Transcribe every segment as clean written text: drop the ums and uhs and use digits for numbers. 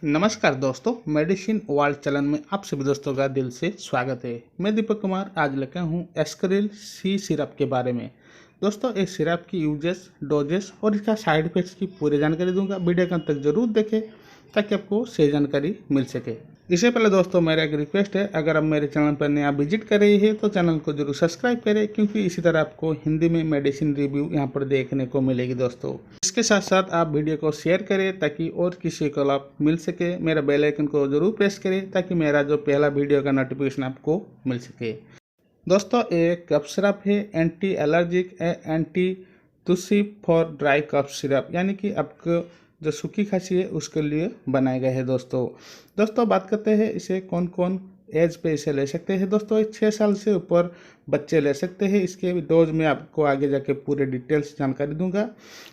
नमस्कार दोस्तों, medicine world channel में आप सभी दोस्तों का दिल से स्वागत है। मैं दीपक कुमार आज लेकर हूँ एस्करिल सी सिरप के बारे में। दोस्तों, इस सिरप की यूजेस, डोजेस और इसका साइड इफेक्ट्स की पूरी जानकारी दूंगा। वीडियो के अंत तक जरूर देखें ताकि आपको सही जानकारी मिल सके। इससे पहले दोस्तों मेरा एक रिक्वेस्ट है, अगर आप मेरे चैनल पर नया विजिट कर रहे हैं तो चैनल को जरूर सब्सक्राइब करें, क्योंकि इसी तरह आपको हिंदी में मेडिसिन रिव्यू यहाँ पर देखने को मिलेगी दोस्तों। इसके साथ साथ आप वीडियो को शेयर करें ताकि और किसी को लाभ मिल सके। मेरा बेल आइकन को जरूर प्रेस करें ताकि मेरा जो पहला वीडियो का नोटिफिकेशन आपको मिल सके। दोस्तों, एक कफ सिरप है एंटी एलर्जिक एंटी तुसी फॉर ड्राई कफ सिरप, यानी कि आपको जो सूखी खांसी है उसके लिए बनाया गया है। दोस्तों बात करते हैं इसे कौन कौन एज पे इसे ले सकते हैं। दोस्तों 6 साल से ऊपर बच्चे ले सकते हैं। इसके डोज में आपको आगे जाके पूरे डिटेल्स जानकारी दूंगा।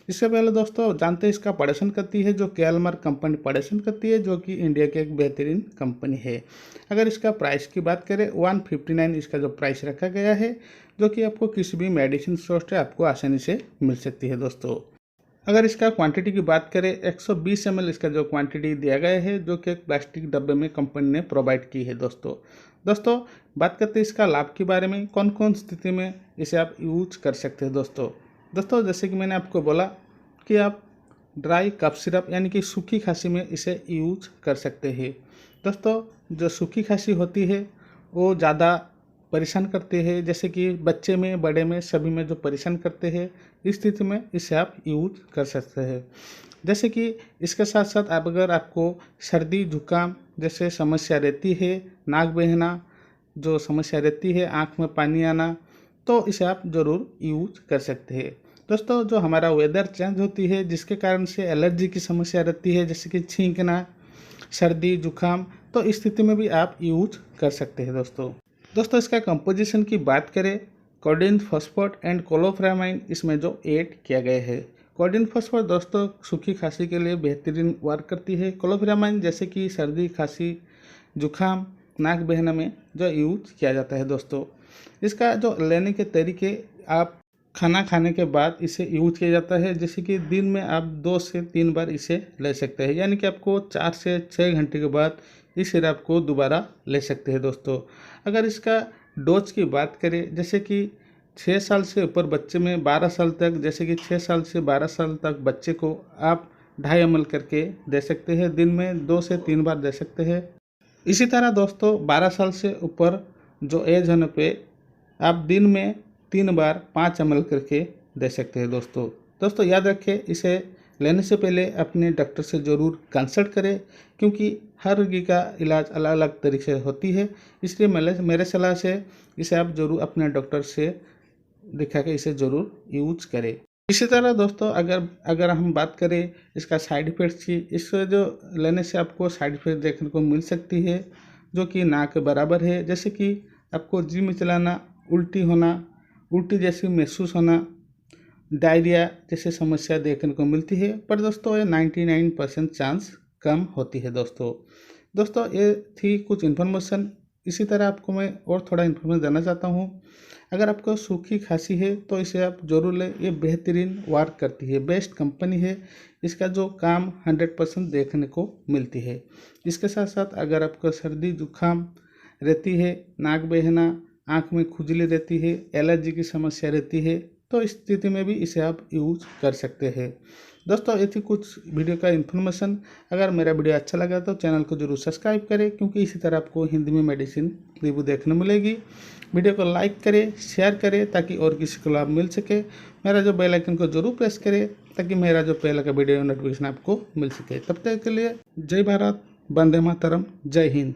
इससे पहले दोस्तों जानते हैं इसका प्रोडक्शन करती है जो केलमर कंपनी प्रोडक्शन करती है, जो कि इंडिया की एक बेहतरीन कंपनी है। अगर इसका प्राइस की बात करें 159 इसका जो प्राइस रखा गया है, जो कि आपको किसी भी मेडिसिन स्टोर से आपको आसानी से मिल सकती है। दोस्तों अगर इसका क्वांटिटी की बात करें 120 ml इसका जो क्वांटिटी दिया गया है, जो कि एक प्लास्टिक डब्बे में कंपनी ने प्रोवाइड की है। दोस्तों बात करते हैं इसका लाभ के बारे में, कौन कौन स्थिति में इसे आप यूज कर सकते हैं। दोस्तों जैसे कि मैंने आपको बोला कि आप ड्राई कफ सिरप यानी कि सूखी खांसी में इसे यूज कर सकते हैं। दोस्तों जो सूखी खांसी होती है वो ज़्यादा परेशान करते हैं, जैसे कि बच्चे में, बड़े में, सभी में जो परेशान करते हैं, इस स्थिति में इसे आप यूज कर सकते हैं। जैसे कि इसके साथ साथ अगर आपको सर्दी जुकाम जैसे समस्या रहती है, नाक बहना जो समस्या रहती है, आँख में पानी आना, तो इसे आप ज़रूर यूज कर सकते हैं। दोस्तों जो हमारा वेदर चेंज होती है जिसके कारण से एलर्जी की समस्या रहती है, जैसे कि छींकना, सर्दी जुकाम, तो इस स्थिति में भी आप यूज कर सकते हैं। दोस्तों इसका कंपोजिशन की बात करें, कोडिन फॉस्फेट एंड क्लोफेरामाइन इसमें जो ऐड किया गया है। कोडिन फॉस्फेट दोस्तों सूखी खांसी के लिए बेहतरीन वर्क करती है। क्लोफेरामाइन जैसे कि सर्दी खांसी जुखाम नाक बहना में जो यूज किया जाता है। दोस्तों इसका जो लेने के तरीके, आप खाना खाने के बाद इसे यूज किया जाता है, जैसे कि दिन में आप 2 से 3 बार इसे ले सकते हैं, यानी कि आपको 4 से 6 घंटे के बाद इस सिरप को दोबारा ले सकते हैं। दोस्तों अगर इसका डोज की बात करें, जैसे कि 6 साल से ऊपर बच्चे में 12 साल तक, जैसे कि 6 साल से 12 साल तक बच्चे को आप 2.5 ml करके दे सकते हैं, दिन में 2 से 3 बार दे सकते हैं। इसी तरह दोस्तों 12 साल से ऊपर जो एज होने पे आप दिन में 3 बार 5 ml करके दे सकते हैं। दोस्तों याद रखें, इसे लेने से पहले अपने डॉक्टर से ज़रूर कंसल्ट करें, क्योंकि हर रोगी का इलाज अलग अलग तरीके से होती है। इसलिए मेरे सलाह से इसे आप ज़रूर अपने डॉक्टर से दिखा के इसे ज़रूर यूज करें। इसी तरह दोस्तों अगर हम बात करें इसका साइड इफ़ेक्ट्स की, इससे जो लेने से आपको साइड इफ़ेक्ट देखने को मिल सकती है, जो कि ना के बराबर है। जैसे कि आपको जी में चलाना, उल्टी होना, उल्टी जैसी महसूस होना, डायरिया जैसी समस्या देखने को मिलती है, पर दोस्तों ये 99% चांस कम होती है। दोस्तों ये थी कुछ इन्फॉर्मेशन। इसी तरह आपको मैं और थोड़ा इन्फॉर्मेशन देना चाहता हूँ। अगर आपको सूखी खांसी है तो इसे आप ज़रूर लें, ये बेहतरीन वर्क करती है, बेस्ट कंपनी है। इसका जो काम 100% देखने को मिलती है। इसके साथ साथ अगर आपको सर्दी जुकाम रहती है, नाक बहना, आँख में खुजली रहती है, एलर्जी की समस्या रहती है, तो इस स्थिति में भी इसे आप यूज कर सकते हैं। दोस्तों ये थी कुछ वीडियो का इन्फॉर्मेशन। अगर मेरा वीडियो अच्छा लगा तो चैनल को जरूर सब्सक्राइब करें, क्योंकि इसी तरह आपको हिंदी में मेडिसिन रिव्यू देखने मिलेगी। वीडियो को लाइक करें, शेयर करें ताकि और किसी को लाभ मिल सके। मेरा जो बेल आइकन को जरूर प्रेस करें ताकि मेरा जो पहला का वीडियो नोटिफिकेशन आपको मिल सके। तब तक के लिए जय भारत, वंदे मातरम, जय हिंद।